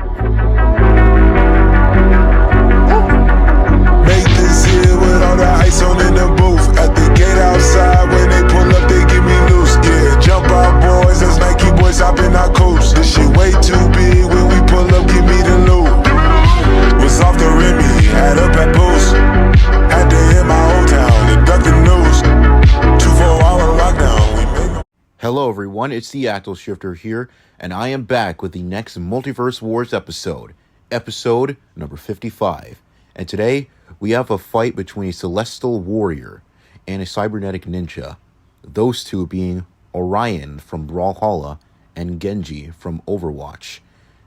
Make this here with all the ice on in the booth. At the gate outside, when they pull up, they give me loose. Yeah, jump out, boys. That's Nike boys hopping our coast. This shit way too big. When we pull up, give me the loot. Was off the Remy, had up at post. Had to hit my old town to duck the news. 2-4-hour lockdown. We made. Hello everyone, it's the Actal Shifter here, and I am back with the next Multiverse Wars episode number 55. And today, we have a fight between a Celestial Warrior and a Cybernetic Ninja. Those two being Orion from Brawlhalla and Genji from Overwatch.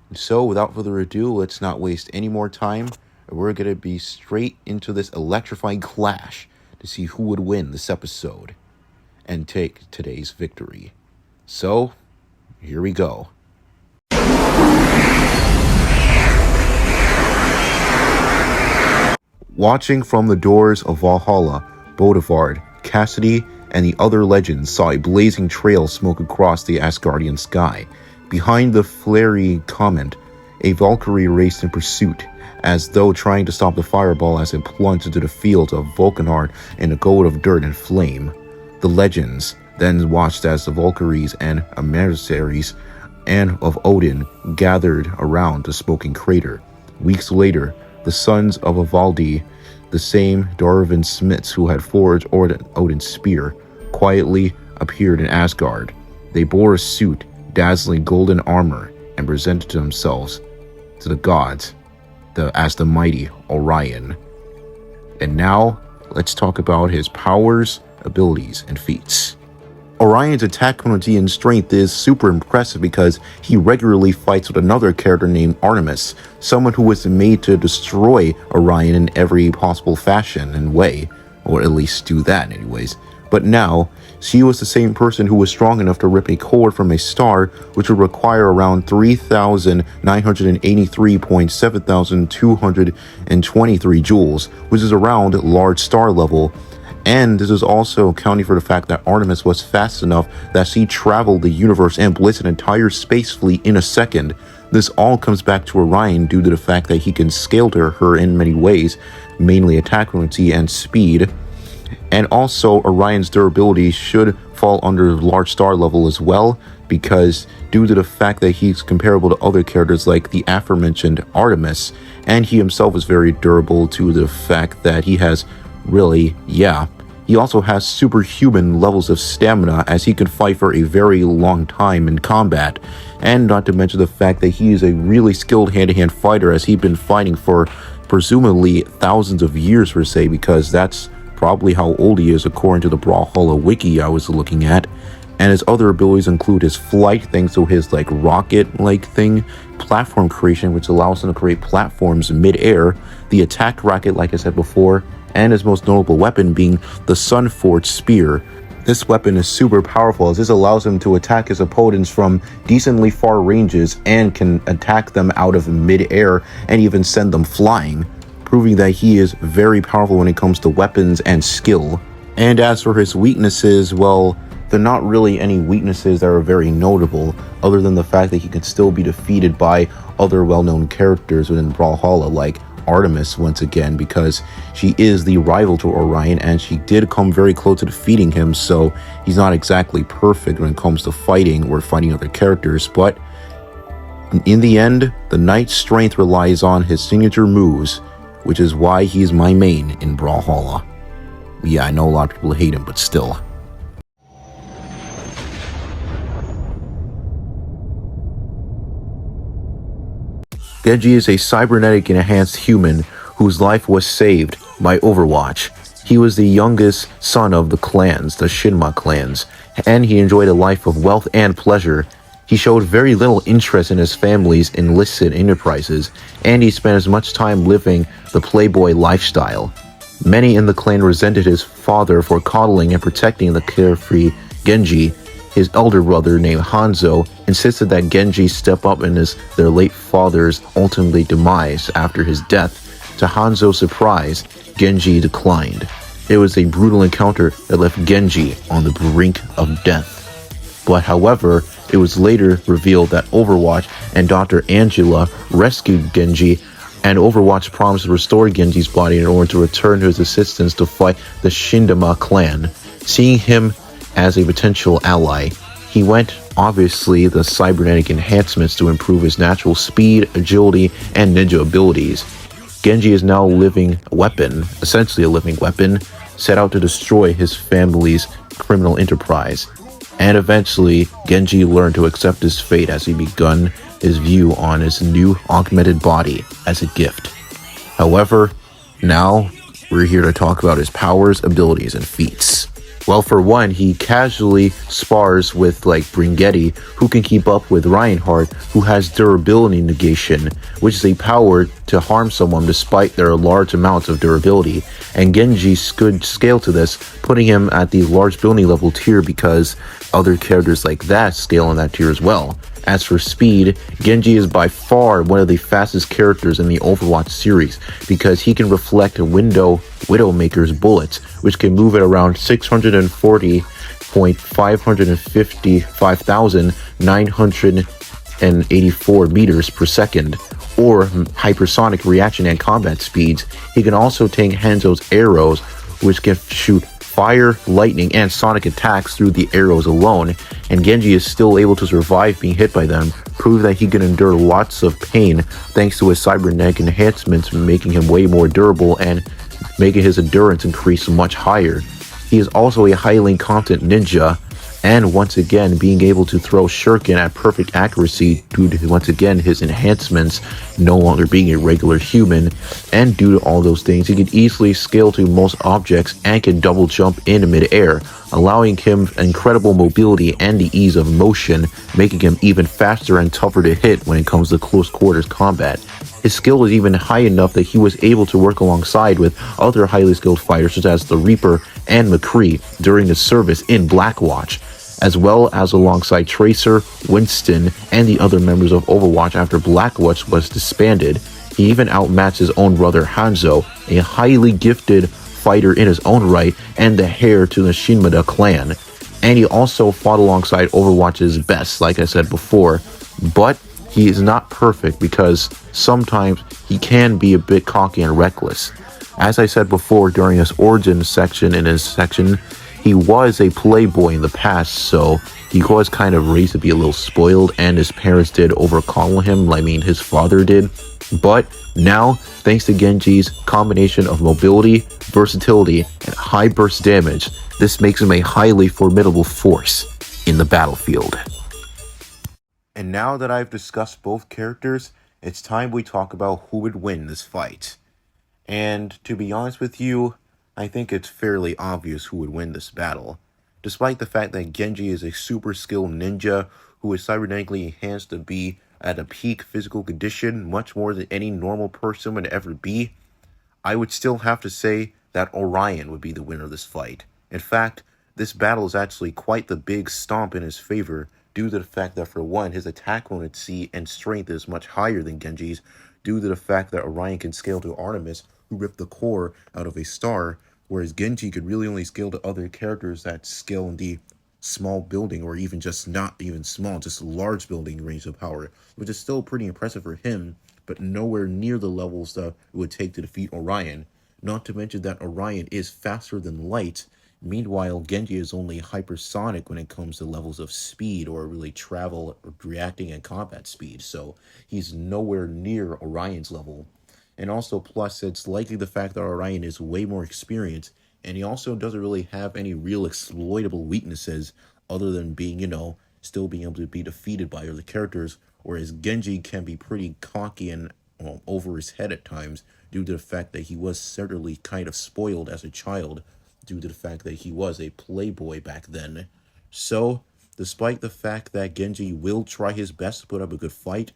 And so, without further ado, let's not waste any more time. We're going to be straight into this electrifying clash to see who would win this episode and take today's victory. So, here we go. Watching from the doors of Valhalla, Bodivard, Cassidy, and the other legends saw a blazing trail smoke across the Asgardian sky. Behind the flary comet, a Valkyrie raced in pursuit, as though trying to stop the fireball as it plunged into the fields of Volkenhard in a gold of dirt and flame. The legends then watched as the Valkyries and emissaries and of Odin gathered around the smoking crater. Weeks later, the sons of Ivaldi, the same Dwarven smiths who had forged Odin's spear, quietly appeared in Asgard. They bore a suit, dazzling golden armor, and presented themselves to the gods as the mighty Orion. And now, let's talk about his powers, abilities, and feats. Orion's attack quantity and strength is super impressive because he regularly fights with another character named Artemis, someone who was made to destroy Orion in every possible fashion and way, or at least do that anyways. But now, she was the same person who was strong enough to rip a cord from a star, which would require around 3,983.7,223 joules, which is around large star level. And this is also accounting for the fact that Artemis was fast enough that she traveled the universe and blitzed an entire space fleet in a second. This all comes back to Orion due to the fact that he can scale to her in many ways, mainly attack quantity and speed. And also, Orion's durability should fall under large star level as well, because due to the fact that he's comparable to other characters like the aforementioned Artemis, and he himself is very durable to the fact that he has he also has superhuman levels of stamina, as he can fight for a very long time in combat, and not to mention the fact that he is a really skilled hand-to-hand fighter, as he's been fighting for presumably thousands of years per se, because that's probably how old he is according to the Brawlhalla wiki I was looking at. And his other abilities include his flight, thanks to his rocket-like thing, platform creation, which allows him to create platforms mid-air, the attack rocket like I said before, and his most notable weapon being the Sun-Forged Spear. This weapon is super powerful, as this allows him to attack his opponents from decently far ranges and can attack them out of mid-air and even send them flying, proving that he is very powerful when it comes to weapons and skill. And as for his weaknesses, well, they're not really any weaknesses that are very notable, other than the fact that he can still be defeated by other well-known characters within Brawlhalla, like Artemis once again, because she is the rival to Orion and she did come very close to defeating him, so he's not exactly perfect when it comes to fighting or fighting other characters. But in the end, the knight's strength relies on his signature moves, which is why he's my main in Brawlhalla. Yeah, I know a lot of people hate him, but still. Genji is a cybernetic enhanced human whose life was saved by Overwatch. He was the youngest son of the clans, the Shinma clans, and he enjoyed a life of wealth and pleasure. He showed very little interest in his family's enlisted enterprises, and he spent as much time living the playboy lifestyle. Many in the clan resented his father for coddling and protecting the carefree Genji. His elder brother, named Hanzo, insisted that Genji step up in their late father's ultimately demise after his death. To Hanzo's surprise, Genji declined. It was a brutal encounter that left Genji on the brink of death. But however, It was later revealed that Overwatch and Dr. Angela rescued Genji, and Overwatch promised to restore Genji's body in order to return to his assistance to fight the Shindama clan. Seeing him as a potential ally, he went obviously the cybernetic enhancements to improve his natural speed, agility, and ninja abilities. Genji is now a living weapon, essentially a living weapon, set out to destroy his family's criminal enterprise. And eventually, Genji learned to accept his fate as he begun his view on his new augmented body as a gift. However, now we're here to talk about his powers, abilities, and feats. Well, for one, he casually spars with like Bringetti, who can keep up with Reinhardt, who has durability negation, which is a power to harm someone despite their large amounts of durability. And Genji could scale to this, putting him at the large building level tier because other characters like that scale in that tier as well. As for speed, Genji is by far one of the fastest characters in the Overwatch series because he can reflect Widowmaker's bullets, which can move at around 640.555,984 meters per second, or hypersonic reaction and combat speeds. He can also take Hanzo's arrows, which can shoot fire, lightning, and sonic attacks through the arrows alone, and Genji is still able to survive being hit by them, prove that he can endure lots of pain thanks to his cybernetic enhancements, making him way more durable and making his endurance increase much higher. He is also a highly competent ninja, and once again being able to throw shuriken at perfect accuracy due to once again his enhancements, no longer being a regular human, and due to all those things he can easily scale to most objects and can double jump in mid-air, allowing him incredible mobility and the ease of motion, making him even faster and tougher to hit when it comes to close quarters combat. His skill is even high enough that he was able to work alongside with other highly skilled fighters such as the Reaper and McCree during his service in Blackwatch, as well as alongside Tracer, Winston, and the other members of Overwatch after Blackwatch was disbanded. He even outmatched his own brother Hanzo, a highly gifted fighter in his own right and the heir to the Shinmada clan. And he also fought alongside Overwatch's best, like I said before, but he is not perfect because sometimes he can be a bit cocky and reckless. As I said before during his origin section he was a playboy in the past, so he was kind of raised to be a little spoiled, and his parents did overcoddle him, his father did. But now, thanks to Genji's combination of mobility, versatility, and high burst damage, this makes him a highly formidable force in the battlefield. And now that I've discussed both characters, it's time we talk about who would win this fight. And to be honest with you, I think it's fairly obvious who would win this battle. Despite the fact that Genji is a super skilled ninja who is cybernetically enhanced to be at a peak physical condition much more than any normal person would ever be, I would still have to say that Orion would be the winner of this fight. In fact, this battle is actually quite the big stomp in his favor due to the fact that, for one, his attack potency and strength is much higher than Genji's, due to the fact that Orion can scale to Artemis, who ripped the core out of a star, whereas Genji could really only scale to other characters that scale in the small building, or even just not even small, just large building range of power, which is still pretty impressive for him, but nowhere near the levels that it would take to defeat Orion. Not to mention that Orion is faster than light. Meanwhile, Genji is only hypersonic when it comes to levels of speed or really travel, or reacting, and combat speed, so he's nowhere near Orion's level. And also, plus, it's likely the fact that Orion is way more experienced, and he also doesn't really have any real exploitable weaknesses other than being, still being able to be defeated by other characters, whereas Genji can be pretty cocky and over his head at times due to the fact that he was certainly kind of spoiled as a child due to the fact that he was a playboy back then. So, despite the fact that Genji will try his best to put up a good fight,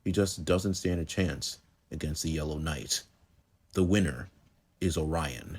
he just doesn't stand a chance against the Yellow Knight. The winner is Orion.